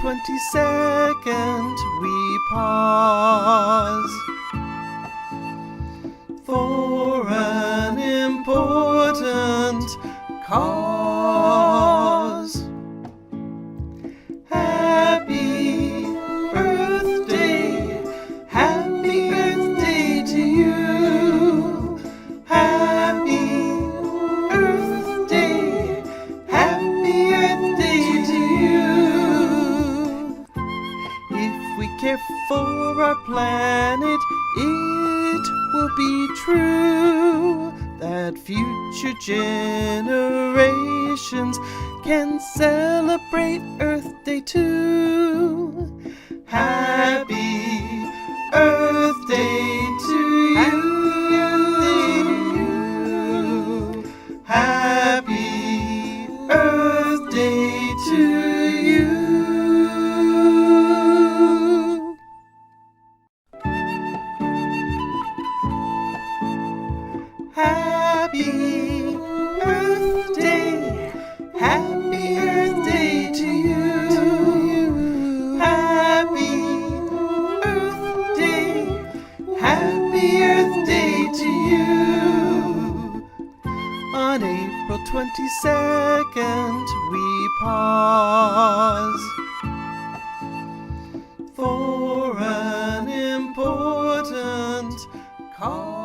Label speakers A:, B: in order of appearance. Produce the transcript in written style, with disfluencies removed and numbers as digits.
A: 22nd we pause for an important cause. Happy birthday, happy birthday to you. Happy birthday, happy birthday to you. If we care for our planet, it will be true that future generations can celebrate Earth Day too. Happy Earth Day to you. Happy Earth Day to you. Happy birthday, happy birthday to you. Happy birthday, happy birthday to you. On April 22nd we pause for an important cause.